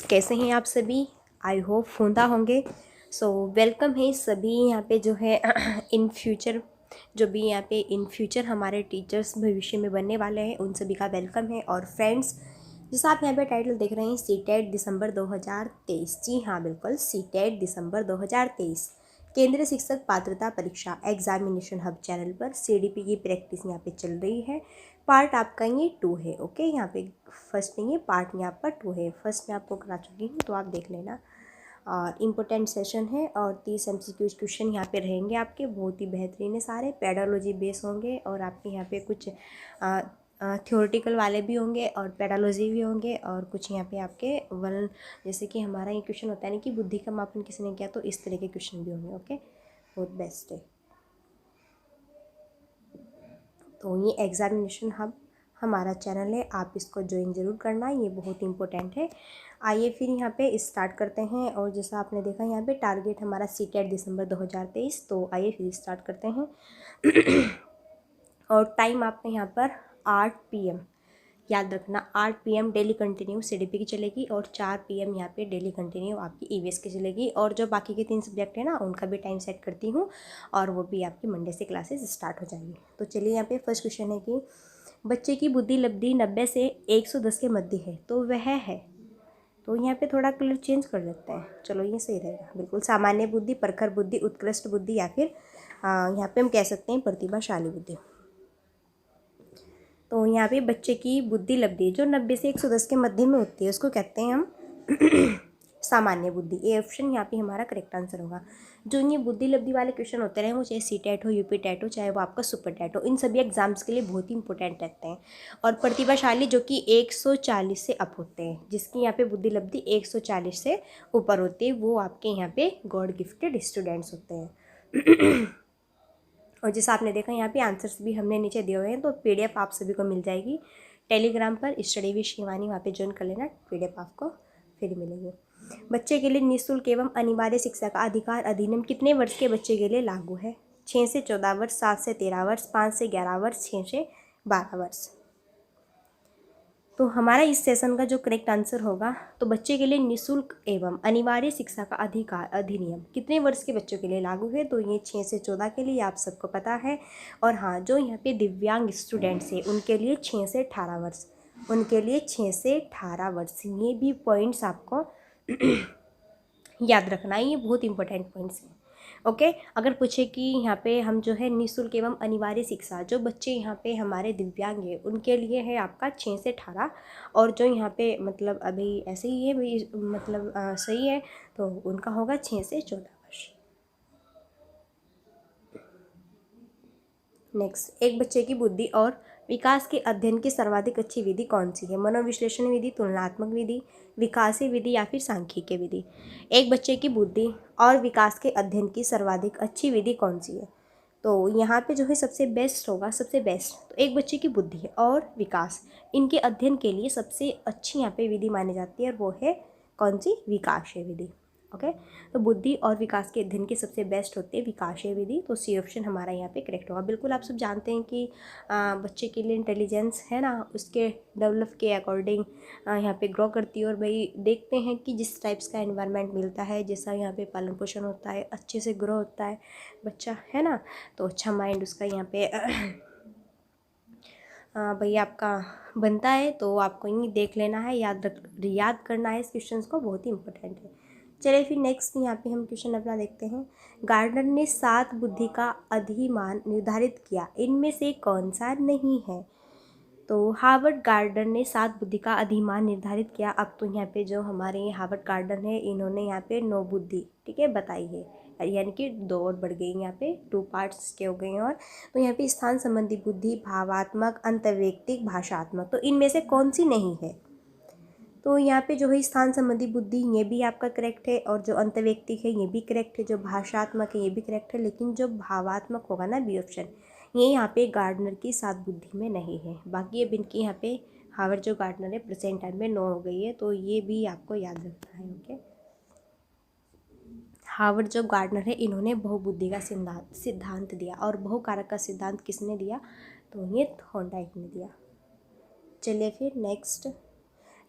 कैसे हैं आप सभी? आई होप फूंदा होंगे। सो वेलकम है सभी यहाँ पे जो है इन फ्यूचर जो भी यहाँ पे इन फ्यूचर हमारे टीचर्स भविष्य में बनने वाले हैं उन सभी का वेलकम है। और फ्रेंड्स, जैसा आप यहाँ पे टाइटल देख रहे हैं सीटेट दिसंबर 2023, जी हाँ बिल्कुल, सीटेट दिसंबर 2023 केंद्रीय शिक्षक पात्रता परीक्षा एग्जामिनेशन हब चैनल पर सीडीपी की प्रैक्टिस यहाँ पे चल रही है। पार्ट आपका ये 2 है। ओके, यहाँ पे फर्स्ट नहीं है, पार्ट यहाँ पर 2 है। फर्स्ट मैं आपको करा चुकी हूँ तो आप देख लेना। और इम्पोर्टेंट सेशन है और 30 MCQ क्वेश्चन यहाँ पे रहेंगे आपके, बहुत ही बेहतरीन है सारे, पेडालॉजी बेस होंगे और आपके यहाँ पे कुछ थ्योरेटिकल वाले भी होंगे और पेडालॉजी भी होंगे और कुछ यहाँ पे आपके वन, जैसे कि हमारा ये क्वेश्चन होता है ना कि बुद्धि का मापन किसी ने किया, तो इस तरह के क्वेश्चन भी होंगे। ओके, बहुत बेस्ट है। तो ये एग्जामिनेशन हब हमारा चैनल है, आप इसको ज्वाइन ज़रूर करना, ये बहुत इंपॉर्टेंट है। आइए फिर यहाँ पे स्टार्ट करते हैं। और जैसा आपने देखा यहाँ पे टारगेट हमारा सीटेट दिसंबर 2023, तो आइए फिर स्टार्ट करते हैं। और टाइम आपका यहाँ पर 8 PM, याद रखना 8 PM डेली कंटिन्यू सीडीपी की चलेगी और 4 PM यहाँ पे डेली कंटिन्यू आपकी ईवीएस की चलेगी। और जो बाकी के 3 सब्जेक्ट है ना उनका भी टाइम सेट करती हूँ और वो भी आपकी मंडे से क्लासेस स्टार्ट हो जाएंगी। तो चलिए यहाँ पे फर्स्ट क्वेश्चन है कि बच्चे की बुद्धि लब्धि 90 से 110 के मध्य है तो वह है, तो यहाँ पे थोड़ा कलर चेंज कर लेते हैं। चलो ये सही रहेगा, बिल्कुल सामान्य बुद्धि, प्रखर बुद्धि, उत्कृष्ट बुद्धि या फिर यहाँ पे हम कह सकते हैं प्रतिभाशाली बुद्धि। तो यहाँ पे बच्चे की बुद्धि लब्धि जो 90 से 110 के मध्य में होती है उसको कहते हैं हम सामान्य बुद्धि। ए ऑप्शन यहाँ पे हमारा करेक्ट आंसर होगा। जो ये बुद्धि लब्धि वाले क्वेश्चन होते रहे, वो चाहे सी टेट हो, यूपी टेट हो, चाहे वो आपका सुपर टेट हो, इन सभी एग्जाम्स के लिए बहुत ही इंपॉर्टेंट रहते हैं। और प्रतिभाशाली जो कि 140 से अप होते हैं, जिसकी यहाँ पे बुद्धि लब्धि 140 से ऊपर होती है, वो आपके यहाँ पे गॉड गिफ्टेड स्टूडेंट्स होते हैं। और जैसा आपने देखा यहाँ पे आंसर्स भी हमने नीचे दिए हुए हैं, तो PDF आप सभी को मिल जाएगी टेलीग्राम पर, स्टडी विद शिवानी, वहाँ पे ज्वाइन कर लेना, PDF आपको फ्री मिलेगी। बच्चे के लिए निःशुल्क एवं अनिवार्य शिक्षा का अधिकार अधिनियम कितने वर्ष के बच्चे के लिए लागू है? 6 से 14 वर्ष, 7 से 13 वर्ष, 5 से 11 वर्ष, 6 से 12 वर्ष। तो हमारा इस सेशन का जो करेक्ट आंसर होगा, तो बच्चे के लिए निःशुल्क एवं अनिवार्य शिक्षा का अधिकार अधिनियम कितने वर्ष के बच्चों के लिए लागू है? तो ये 6 से 14 के लिए, आप सबको पता है। और हाँ, जो यहाँ पे दिव्यांग स्टूडेंट्स हैं उनके लिए 6 से 18 वर्ष, उनके लिए 6 से 18 वर्ष। ये भी पॉइंट्स आपको याद रखना है, ये बहुत इंपॉर्टेंट पॉइंट्स हैं। ओके, अगर पूछे कि यहाँ पे हम जो है निःशुल्क एवं अनिवार्य शिक्षा, जो बच्चे यहाँ पे हमारे दिव्यांग हैं उनके लिए है आपका 6 से 18, और जो यहाँ पे मतलब अभी ऐसे ही है भी, मतलब सही है, तो उनका होगा 6 से 14 वर्ष। नेक्स्ट, एक बच्चे की बुद्धि और विकास के अध्ययन की सर्वाधिक अच्छी विधि कौन सी है? मनोविश्लेषण विधि, तुलनात्मक विधि, विकासीय विधि या फिर सांख्यिकीय विधि। एक बच्चे की बुद्धि और विकास के अध्ययन की सर्वाधिक अच्छी विधि कौन सी है? तो यहाँ पे जो है सबसे बेस्ट होगा, सबसे बेस्ट, तो एक बच्चे की बुद्धि और विकास, इनके अध्ययन के लिए सबसे अच्छी यहाँ पे विधि मानी जाती है और वो है कौन सी? विकासीय विधि। ओके, तो बुद्धि और विकास के अध्ययन की सबसे बेस्ट होती है विकासीय विधि, तो सी ऑप्शन हमारा यहाँ पे करेक्ट होगा। बिल्कुल आप सब जानते हैं कि बच्चे के लिए इंटेलिजेंस है ना, उसके डेवलप के अकॉर्डिंग यहाँ पे ग्रो करती है। और भाई देखते हैं कि जिस टाइप्स का एनवायरनमेंट मिलता है, जैसा यहाँ पे पालन पोषण होता है, अच्छे से ग्रो होता है बच्चा, है ना, तो अच्छा माइंड उसका यहाँ पे भैया आपका बनता है। तो आपको ये देख लेना है, याद करना है इस क्वेश्चन को, बहुत ही इंपॉर्टेंट है। चलिए फिर नेक्स्ट यहाँ पे हम क्वेश्चन अपना देखते हैं। गार्डनर ने 7 बुद्धि का अधिमान निर्धारित किया, इनमें से कौन सा नहीं है? तो हार्वर्ड गार्डनर ने 7 बुद्धि का अधिमान निर्धारित किया। अब तो यहाँ पे जो हमारे हार्वर्ड गार्डनर है, इन्होंने यहाँ पे 9 बुद्धि, ठीक है, बताई है, यानी कि 2 और बढ़ गई, यहाँ पे 2 पार्ट्स के हो गए हैं। और तो यहाँ पे स्थान संबंधी बुद्धि, भावात्मक, अंतर्वैयक्तिक, भाषात्मक, तो इनमें से कौन सी नहीं है? तो यहाँ पे जो है स्थान संबंधी बुद्धि, ये भी आपका करेक्ट है, और जो अंतर्वैयक्तिक है ये भी करेक्ट है, जो भाषात्मक है ये भी करेक्ट है, लेकिन जो भावात्मक होगा ना, बी ऑप्शन, ये यहाँ पे गार्डनर की 7 बुद्धि में नहीं है। बाकी अब इनकी यहाँ पे हार्वर्ड जो गार्डनर है प्रेजेंट टाइम में 9 हो गई है, तो ये भी आपको याद रखना है। ओके, हार्वर्ड जो गार्डनर है इन्होंने बहुबुद्धि का सिद्धांत दिया, और बहुकारक का सिद्धांत किसने दिया? तो ये थॉर्नडाइक ने दिया। चलिए फिर नेक्स्ट,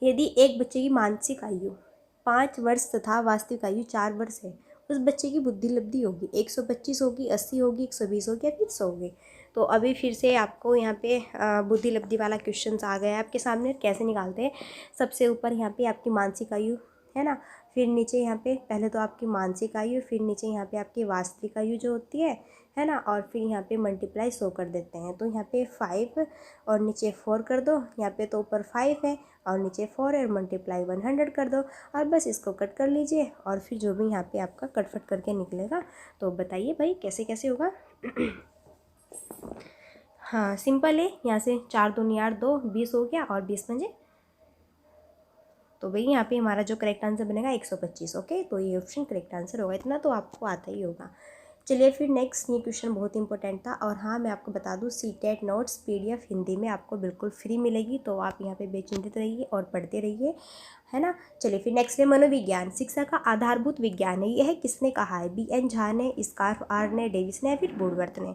यदि एक बच्चे की मानसिक आयु 5 वर्ष तथा वास्तविक आयु 4 वर्ष है, उस बच्चे की बुद्धि लब्धि होगी 125 होगी, 80 होगी, 120 होगी या फिर 100 होगी। तो अभी फिर से आपको यहाँ पे बुद्धि लब्धि वाला क्वेश्चन आ गया है आपके सामने। कैसे निकालते हैं, सबसे ऊपर यहाँ पे आपकी मानसिक आयु है ना, फिर नीचे यहाँ पे पहले तो आपकी मानसिक आयु, फिर नीचे यहाँ पे आपकी वास्तविक आयु जो होती है ना, और फिर यहाँ पे मल्टीप्लाई 100 कर देते हैं। तो यहाँ पे 5 और नीचे 4 कर दो, यहाँ पे तो ऊपर 5 है और नीचे 4 है, और मल्टीप्लाई 100 कर दो, और बस इसको कट कर लीजिए और फिर जो भी यहाँ पे आपका कटफट करके निकलेगा। तो बताइए भाई कैसे कैसे होगा। हाँ सिंपल है, यहाँ से 4 दूनी 8, 2 20 हो गया और 20 पंजे, तो भाई यहाँ पे हमारा जो करेक्ट आंसर बनेगा 125। ओके, तो ये ऑप्शन करेक्ट आंसर होगा, इतना तो आपको आता ही होगा। चलिए फिर नेक्स्ट, ये क्वेश्चन बहुत इंपॉर्टेंट था। और हाँ मैं आपको बता दूँ, सीटेट नोट्स PDF हिंदी में आपको बिल्कुल फ्री मिलेगी, तो आप यहाँ पे बेचिंतित रहिए और पढ़ते रहिए, है ना। चलिए फिर नेक्स्ट है मनोविज्ञान शिक्षा का आधारभूत विज्ञान है, यह किसने कहा है? BN झा ने, स्कार्फ R ने, डेविस ने या फिर वुडवर्थ ने।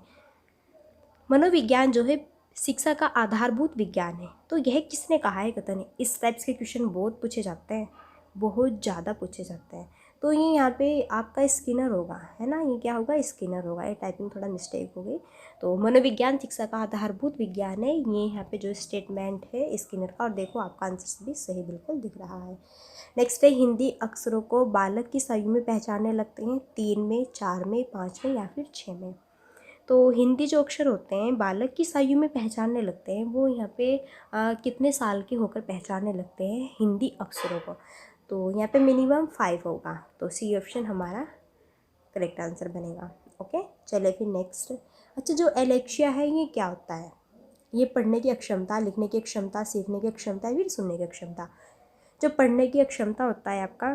मनोविज्ञान जो है शिक्षा का आधारभूत विज्ञान है, तो यह किसने कहा है कथन है। इस टाइप्स के क्वेश्चन बहुत पूछे जाते हैं, बहुत ज़्यादा पूछे जाते हैं। तो ये यहाँ पे आपका स्किनर होगा, है ना, ये क्या होगा? स्किनर होगा। ये टाइपिंग थोड़ा मिस्टेक हो गई। तो मनोविज्ञान शिक्षा का आधारभूत विज्ञान है, ये यहाँ पे जो स्टेटमेंट है स्किनर का, और देखो आपका आंसर भी सही बिल्कुल दिख रहा है। नेक्स्ट है हिंदी अक्षरों को बालक की आयु में पहचानने लगते हैं, 3 में, 4 में, 5 में या फिर 6 में। तो हिंदी जो अक्षर होते हैं बालक की आयु में पहचानने लगते हैं, वो यहाँ पे कितने साल के होकर पहचानने लगते हैं हिंदी अक्षरों को। तो यहाँ पे मिनिमम 5 होगा, तो C ऑप्शन हमारा करेक्ट आंसर बनेगा। ओके, चलिए फिर नेक्स्ट। अच्छा, जो एलेक्सिया है ये क्या होता है? ये पढ़ने की अक्षमता, लिखने की क्षमता, सीखने की क्षमता, फिर सुनने की क्षमता। जो पढ़ने की अक्षमता होता है आपका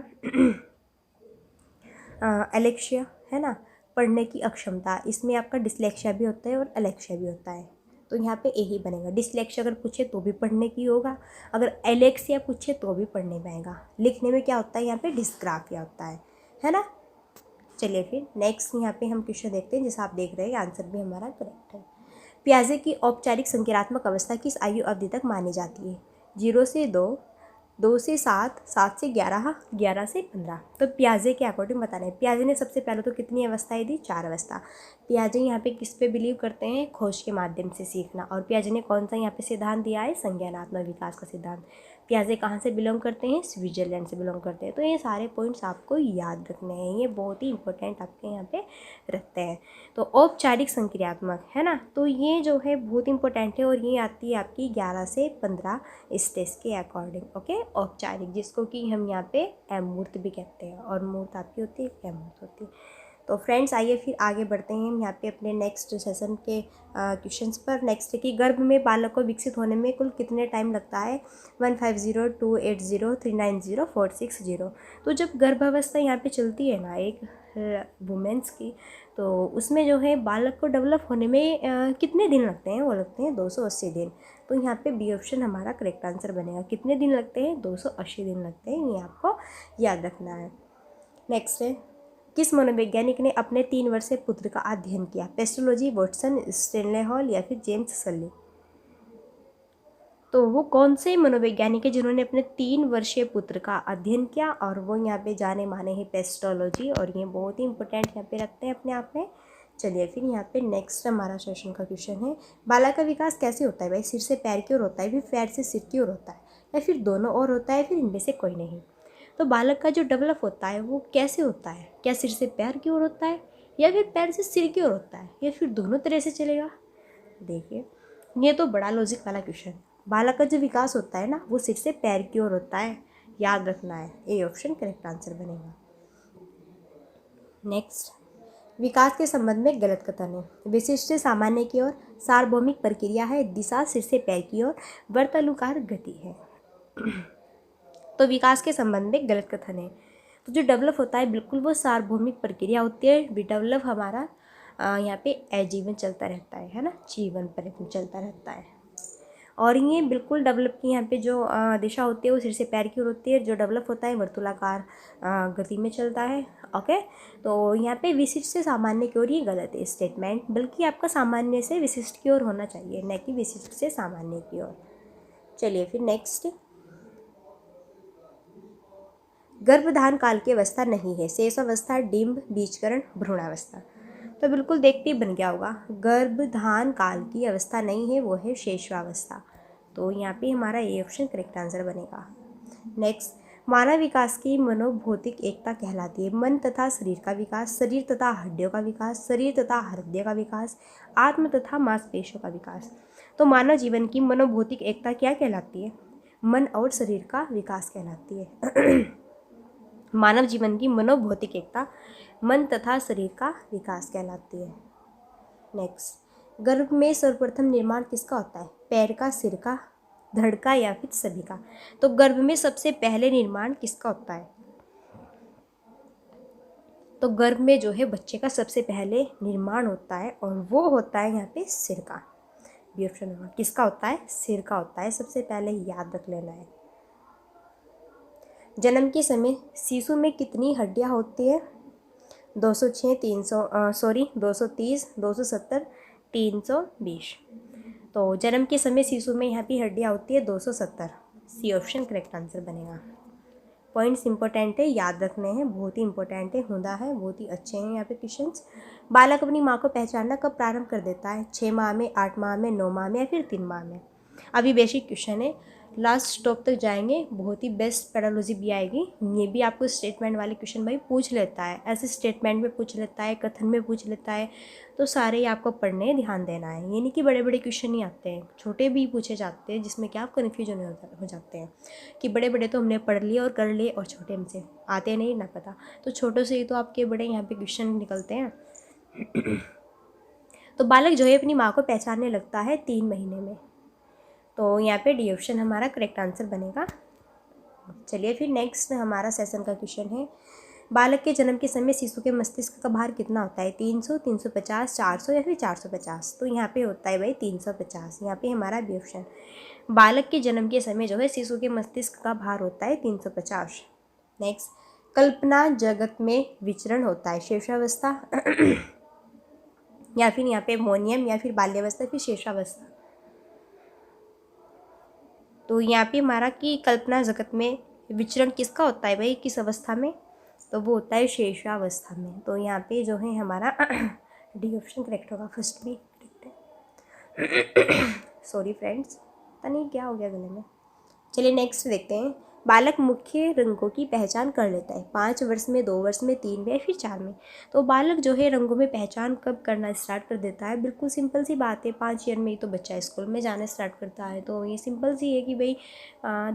एलेक्सिया, है ना, पढ़ने की अक्षमता, इसमें आपका डिसलेक्सिया भी होता है और एलेक्सिया भी होता है। तो यहाँ पे ए ही बनेगा। डिसलेक्सिया अगर पूछे तो भी पढ़ने की होगा, अगर एलेक्सिया पूछे तो भी पढ़ने में आएगा। लिखने में क्या होता है? यहाँ पे डिस्ग्राफिया होता है ना। चलिए फिर नेक्स्ट यहाँ पे हम क्वेश्चन देखते हैं, जैसा आप देख रहे हैं आंसर भी हमारा करेक्ट है। प्याजे की औपचारिक संक्रियात्मक अवस्था किस आयु अवधि तक मानी जाती है? 0 से 2, 2 से 7, 7 से 11, 11 से 15। तो प्याजे के अकॉर्डिंग बता रहे हैं। प्याजे ने सबसे पहले तो कितनी अवस्थाएं दी? 4 अवस्था। प्याजे यहाँ पे किस पे बिलीव करते हैं? खोज के माध्यम से सीखना। और प्याजे ने कौन सा यहाँ पे सिद्धांत दिया है? संज्ञानात्मक विकास का सिद्धांत। प्याजे कहाँ से बिलोंग करते हैं? स्विट्जरलैंड से बिलोंग करते हैं। तो ये सारे पॉइंट्स आपको याद रखने हैं, ये बहुत ही इंपॉर्टेंट आपके यहाँ पे रखते हैं। तो औपचारिक संक्रियात्मक, है ना, तो ये जो है बहुत इंपॉर्टेंट है, और ये आती है आपकी 11 से 15 स्टेज के अकॉर्डिंग। ओके, औपचारिक, जिसको कि हम यहाँ पे अमूर्त भी कहते हैं, और मूर्त आपकी होती है, अमूर्त होती है। तो फ्रेंड्स आइए फिर आगे बढ़ते हैं हम यहाँ पे अपने नेक्स्ट सेशन के क्वेश्चंस पर। नेक्स्ट है कि गर्भ में बालक को विकसित होने में कुल कितने टाइम लगता है? 150, 280, 390, 460। तो जब गर्भावस्था यहाँ पे चलती है ना एक वुमेंस की, तो उसमें जो है बालक को डेवलप होने में कितने दिन लगते हैं? वो लगते हैं 280 दिन। तो यहाँ पे बी ऑप्शन हमारा करेक्ट आंसर बनेगा। कितने दिन लगते हैं? 280 दिन लगते हैं, ये आपको याद रखना है। नेक्स्ट है, किस मनोवैज्ञानिक ने अपने 3 वर्षीय पुत्र का अध्ययन किया? पेस्टोलॉजी, वॉटसन, स्टेनले हॉल या फिर जेम्स सली। तो वो कौन से मनोवैज्ञानिक है जिन्होंने अपने 3 वर्षीय पुत्र का अध्ययन किया? और वो यहाँ पे जाने माने हैं पेस्टोलॉजी, और ये बहुत ही इंपॉर्टेंट यहाँ पे रखते हैं अपने आप में। चलिए फिर यहाँ पे नेक्स्ट हमारा सेशन का क्वेश्चन है, बालक का विकास कैसे होता है? भाई सिर से पैर की ओर होता है, फिर पैर से सिर की ओर होता है, या फिर दोनों ओर होता है, फिर इनमें से कोई नहीं। तो बालक का जो डेवलप होता है वो कैसे होता है? क्या सिर से पैर की ओर होता है, या फिर पैर से सिर की ओर होता है, या फिर दोनों तरह से चलेगा? देखिए, ये तो बड़ा लॉजिक वाला क्वेश्चन। बालक का जो विकास होता है ना वो सिर से पैर की ओर होता है, याद रखना है। ए ऑप्शन करेक्ट आंसर बनेगा। नेक्स्ट, विकास के संबंध में गलत कथन है। विशिष्ट से सामान्य की ओर सार्वभौमिक प्रक्रिया है, दिशा सिर से पैर की ओर वर्तुलाकार गति है। तो विकास के संबंध में गलत कथन है। तो जो डेवलप होता है बिल्कुल वो सार्वभौमिक प्रक्रिया होती है। डेवलप हमारा यहाँ पे आजीवन चलता रहता है ना, जीवन पर्यंत चलता रहता है। और ये बिल्कुल डेवलप की यहाँ पे जो दिशा होती है वो सिर से पैर की ओर होती है। जो डेवलप होता है वर्तुलाकार गति में चलता है। ओके, तो यहाँ पे विशिष्ट से सामान्य की ओर ये गलत है स्टेटमेंट, बल्कि आपका सामान्य से विशिष्ट की ओर होना चाहिए, न कि विशिष्ट से सामान्य की ओर। चलिए फिर नेक्स्ट, गर्भधान काल की अवस्था नहीं है, शेष अवस्था डिम्ब, बीजकरण, भ्रूणावस्था। तो बिल्कुल देखते ही बन गया होगा, गर्भधान काल की अवस्था नहीं है, वो है शेषावस्था। तो यहाँ पे हमारा ए ऑप्शन करेक्ट आंसर बनेगा। नेक्स्ट, मानव विकास की मनोभौतिक एकता कहलाती है। मन तथा शरीर का विकास, शरीर तथा हड्डियों का विकास, शरीर तथा हृदय का विकास, आत्म तथा मांसपेशियों का विकास। तो मानव जीवन की मनोभौतिक एकता क्या कहलाती है? मन और शरीर का विकास कहलाती है। मानव जीवन की मनोभौतिक एकता मन तथा शरीर का विकास कहलाती है। नेक्स्ट, गर्भ में सर्वप्रथम निर्माण किसका होता है? पैर का, सिर का, धड़ का या फिर सभी का? तो गर्भ में सबसे पहले निर्माण किसका होता है? तो गर्भ में जो है बच्चे का सबसे पहले निर्माण होता है और वो होता है यहाँ पे सिर का। बी ऑप्शन होगा। किसका होता है? सिर का होता है, सबसे पहले याद रख लेना है। जन्म के समय शिशु में कितनी हड्डियाँ होती है? 206, 230, 270, 320। तो जन्म के समय शिशु में यहाँ पे हड्डियाँ होती है 270। सी ऑप्शन करेक्ट आंसर बनेगा। पॉइंट्स इंपॉर्टेंट है, याद रखने हैं, बहुत ही इंपॉर्टेंट है, हुंदा है, बहुत ही अच्छे हैं यहाँ पे क्वेश्चंस। बालक अपनी माँ को पहचानना कब प्रारंभ कर देता है? 6 माह में, 8 माह में, 9 माह में या फिर 3 माह में? अभी बेसिक क्वेश्चन है, लास्ट स्टॉप तक जाएंगे, बहुत ही बेस्ट पेडोलॉजी भी आएगी। ये भी आपको स्टेटमेंट वाले क्वेश्चन भाई पूछ लेता है, ऐसे स्टेटमेंट में पूछ लेता है, कथन में पूछ लेता है, तो सारे ही आपको पढ़ने ध्यान देना है। ये नहीं कि बड़े बड़े क्वेश्चन नहीं आते हैं, छोटे भी पूछे जाते हैं, जिसमें क्या आप कन्फ्यूजन हो जाते हैं कि बड़े बड़े तो हमने पढ़ लिए और कर लिए और छोटे हमसे आते नहीं ना पता। तो छोटों से ही तो आपके बड़े यहाँ पे क्वेश्चन निकलते हैं। तो बालक जो है अपनी माँ को पहचानने लगता है 3 महीने में। तो यहाँ पे डी ऑप्शन हमारा करेक्ट आंसर बनेगा। चलिए फिर नेक्स्ट हमारा सेशन का क्वेश्चन है, बालक के जन्म के समय शिशु के मस्तिष्क का भार कितना होता है? 300, 350, 400 या फिर 450? तो यहाँ पे होता है भाई 350। यहाँ पे हमारा बी ऑप्शन। बालक के जन्म के समय जो है शिशु के मस्तिष्क का भार होता है 350। नेक्स्ट, कल्पना जगत में विचरण होता है शेषावस्था या फिर यहाँ पे मोनियम या फिर बाल्यावस्था फिर शेषावस्था? तो यहाँ पे हमारा कि कल्पना जगत में विचरण किसका होता है भाई, किस अवस्था में? तो वो होता है शेषावस्था में। तो यहाँ पे जो है हमारा डी ऑप्शन करेक्ट होगा, फर्स्ट भी करेक्ट है। सॉरी फ्रेंड्स, पता नहीं क्या हो गया गले में। चलिए नेक्स्ट देखते हैं, बालक मुख्य रंगों की पहचान कर लेता है 5 वर्ष में, 2 वर्ष में, 3 में या फिर 4 में? तो बालक जो है रंगों में पहचान कब करना स्टार्ट कर देता है? बिल्कुल सिंपल सी बात है, 5 ईयर में ही तो बच्चा स्कूल में जाना स्टार्ट करता है। तो ये सिंपल सी है कि भाई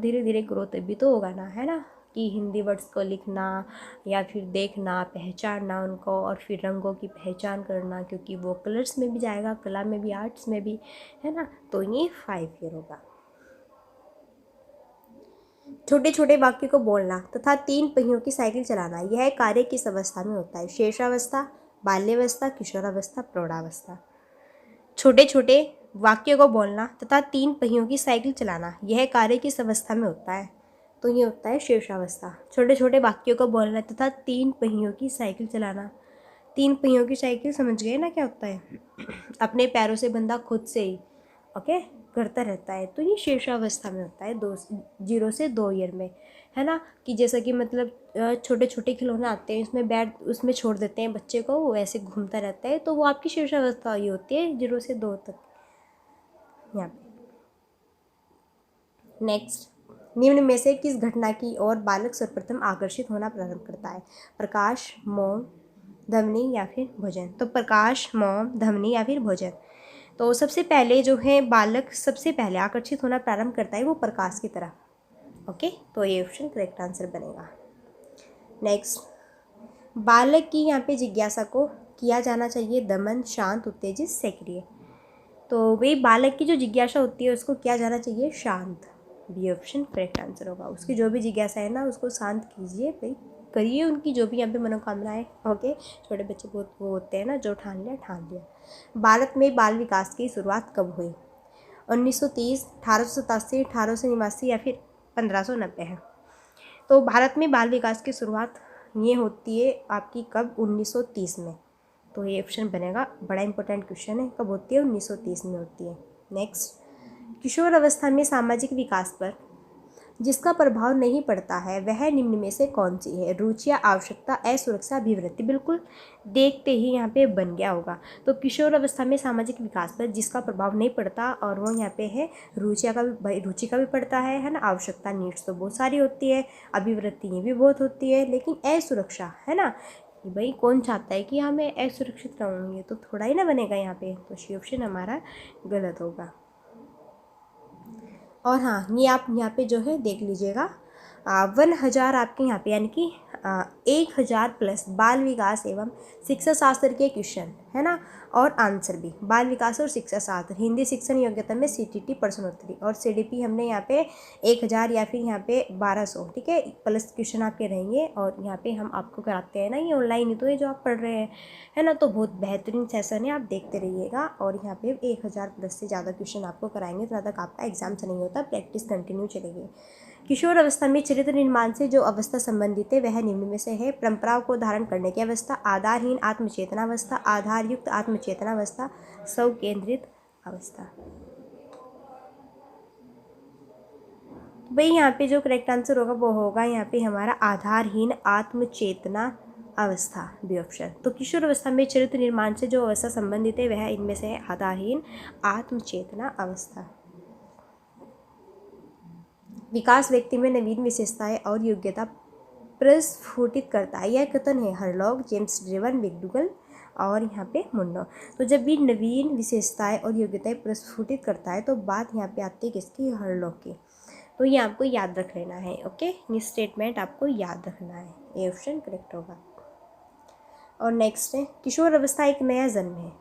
धीरे धीरे ग्रोथ भी तो होगा ना, है ना, कि हिंदी वर्ड्स को लिखना या फिर देखना, पहचानना उनको, और फिर रंगों की पहचान करना, क्योंकि वो कलर्स में भी जाएगा, कला में भी, आर्ट्स में भी, है ना। तो ये 5 ईयर होगा। छोटे छोटे वाक्य को बोलना तथा 3 पहियों की साइकिल चलाना, यह कार्य किस अवस्था में होता है? शेषावस्था, बाल्यावस्था, किशोरावस्था, प्रौढ़ावस्था? छोटे छोटे वाक्यों को बोलना तथा 3 पहियों की साइकिल चलाना, यह कार्य किस अवस्था में होता है? तो ये होता है शेषावस्था। छोटे छोटे वाक्यों को बोलना तथा 3 पहियों की साइकिल चलाना। 3 पहियों की साइकिल समझ गए ना क्या होता है? अपने पैरों से बंदा खुद से ही ओके करता रहता है, तो ये शेषावस्था में होता है, 0 से 2 ईयर में, है ना। कि जैसा कि मतलब छोटे छोटे खिलौने आते हैं, उसमें छोड़ देते हैं बच्चे को, वो ऐसे घूमता रहता है, तो वो आपकी शेषावस्था ही होती है 0 से 2 तक यहाँ पे। नेक्स्ट, निम्न में से किस घटना की ओर बालक सर्वप्रथम आकर्षित होना प्रारंभ करता है? प्रकाश, मोम, ध्वनि या फिर भोजन? तो प्रकाश, मोम, ध्वनि या फिर भोजन? तो सबसे पहले जो है बालक सबसे पहले आकर्षित होना प्रारंभ करता है वो प्रकाश की तरफ। ओके, तो ये ऑप्शन करेक्ट आंसर बनेगा। नेक्स्ट, बालक की यहाँ पे जिज्ञासा को किया जाना चाहिए दमन, शांत, उत्तेजित, सक्रिय? तो भाई बालक की जो जिज्ञासा होती है उसको किया जाना चाहिए शांत। बी ऑप्शन करेक्ट आंसर होगा। उसकी जो भी जिज्ञासा है ना उसको शांत कीजिए भाई, करिए उनकी जो भी यहाँ पे मनोकामनाएं। ओके, छोटे बच्चे बहुत वो होते हैं ना, जो ठान लिया। भारत में बाल विकास की शुरुआत कब हुई? 1930, 1887, 1889 या फिर 1590 है? तो भारत में बाल विकास की शुरुआत ये होती है आपकी कब? 1930 में। तो ये ऑप्शन बनेगा, बड़ा इंपॉर्टेंट क्वेश्चन है, कब होती है? 1930 में होती है। नेक्स्ट, किशोर अवस्था में सामाजिक विकास पर जिसका प्रभाव नहीं पड़ता है वह निम्न में से कौन सी है? रुचियाँ, आवश्यकता, असुरक्षा, अभिवृत्ति। बिल्कुल देखते ही यहाँ पे बन गया होगा। तो किशोर अवस्था में सामाजिक विकास पर जिसका प्रभाव नहीं पड़ता और वो यहाँ पे है रुचिया का भी, रुचि का भी पड़ता है ना। आवश्यकता, नीड्स तो बहुत सारी होती है, अभिवृत्ति भी बहुत होती है, लेकिन असुरक्षा है ना कि भाई कौन चाहता है कि हमें असुरक्षित रहूँगी, तो थोड़ा ही ना बनेगा यहाँ पे। तो सी ऑप्शन हमारा गलत होगा। और हाँ, ये आप यहाँ पे जो है देख लीजिएगा 1000 आपके यहाँ पे यानी कि 1000 प्लस बाल विकास एवं शिक्षा शास्त्र के क्वेश्चन है ना, और आंसर भी बाल विकास और शिक्षा शास्त्र, हिंदी शिक्षण योग्यता में CTT प्रश्नोत्तरी और CDP हमने यहाँ पे 1000 या फिर यहाँ पे 1200, ठीक है, प्लस क्वेश्चन आपके रहेंगे। और यहाँ पे हम आपको कराते हैं ना ये ऑनलाइन ही, तो ये जो आप पढ़ रहे हैं है ना, तो बहुत बेहतरीन सेशन है, आप देखते रहिएगा। और यहाँ पे 1000 प्लस से ज़्यादा क्वेश्चन आपको कराएंगे, तब तक आपका एग्जाम से नहीं होता, प्रैक्टिस कंटिन्यू चलेगी। किशोर अवस्था में चरित्र निर्माण से जो अवस्था संबंधित है वह निम्न में से है? परंपराओं को धारण करने की अवस्था, आधारहीन आत्मचेतना अवस्था, आधारयुक्त आत्मचेतना अवस्था, स्व केंद्रित अवस्था। भाई यहाँ पे जो करेक्ट आंसर होगा वो होगा यहाँ पे हमारा आधारहीन आत्मचेतना अवस्था, बी ऑप्शन। तो किशोर अवस्था में चरित्र निर्माण से जो अवस्था संबंधित है वह इनमें से है आधारहीन आत्मचेतना अवस्था। विकास व्यक्ति में नवीन विशेषताएं और योग्यता प्रस्फुटित करता है, यह कथन है हरलॉग, जेम्स ड्रेवन, मैकडूगल और यहाँ पे मुंडो। तो जब भी नवीन विशेषताएं और योग्यताएं प्रस्फुटित करता है तो बात यहाँ पे आती है किसकी? हरलॉग की। तो ये आपको याद रख लेना है, ओके, ये स्टेटमेंट आपको याद रखना है, ए ऑप्शन करेक्ट होगा। और नेक्स्ट है किशोर अवस्था एक नया जन्म है,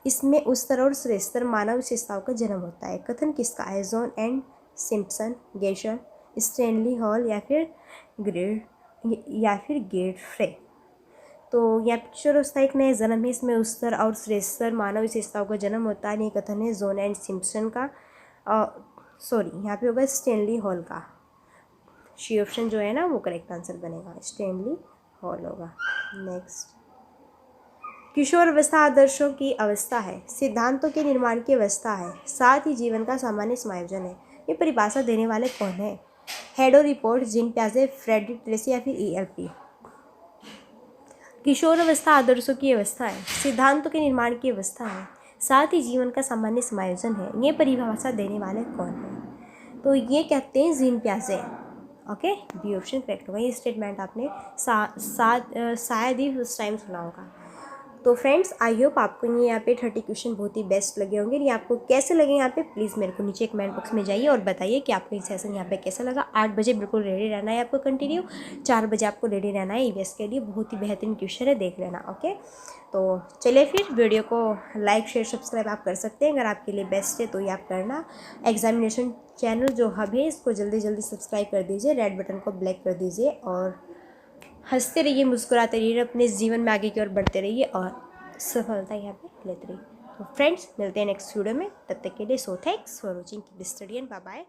इसमें उच्चतर और श्रेष्ठतर मानव विशेषताओं का जन्म होता है। कथन किसका है? जॉन एंड सिम्पसन, गेशन, स्टैनली हॉल या फिर गेटफ्रे। तो यहाँ किशोर अवस्था एक नया जन्म है, इसमें उच्चतर और श्रेष्ठतर मानव विशेषताओं का जन्म होता है। ये कथन है जॉन एंड सिम्पसन का, सॉरी यहाँ पे होगा स्टैनली हॉल का। सी ऑप्शन जो है ना वो करेक्ट आंसर बनेगा, स्टैनली हॉल होगा। नेक्स्ट, किशोर अवस्था आदर्शों की अवस्था है, सिद्धांतों के निर्माण की अवस्था है, साथ ही जीवन का सामान्य समायोजन है। ये परिभाषा देने वाले कौन है? हेडो रिपोर्ट, जीन प्याजे, फ्रेडरिक ट्रेसी या फिर ELP। किशोर अवस्था आदर्शों की अवस्था है, सिद्धांतों के निर्माण की अवस्था है, साथ ही जीवन का सामान्य समायोजन है। ये परिभाषा देने वाले कौन है? तो ये कहते हैं जीन प्याजे, ओके, बी ऑप्शन करेक्ट होगा। ये स्टेटमेंट आपने शायद ही उस टाइम सुना होगा। तो फ्रेंड्स, आई होप आपको ये यहाँ पे 30 क्वेश्चन बहुत ही बेस्ट लगे होंगे। ये आपको कैसे लगे यहाँ पे प्लीज़ मेरे को नीचे कमेंट बॉक्स में जाइए और बताइए कि आपको ये सेशन यहाँ पे कैसा लगा। 8 बजे बिल्कुल रेडी रहना है आपको कंटिन्यू, 4 बजे आपको रेडी रहना है EVS के लिए। बहुत ही बेहतरीन क्वेश्चन है, देख लेना, ओके। तो चलिए फिर वीडियो को लाइक शेयर सब्सक्राइब आप कर सकते हैं, अगर आपके लिए बेस्ट है तो ये आप करना। एग्जामिनेशन चैनल जो हब है इसको जल्दी जल्दी सब्सक्राइब कर दीजिए, रेड बटन को ब्लैक कर दीजिए और हंसते रहिए, मुस्कुराते रहिए, अपने जीवन में आगे की ओर बढ़ते रहिए और सफलता यहाँ पे लेते रहिए। तो फ्रेंड्स, मिलते हैं नेक्स्ट वीडियो में, तब तक के लिए so thanks for watching, keep study and bye bye.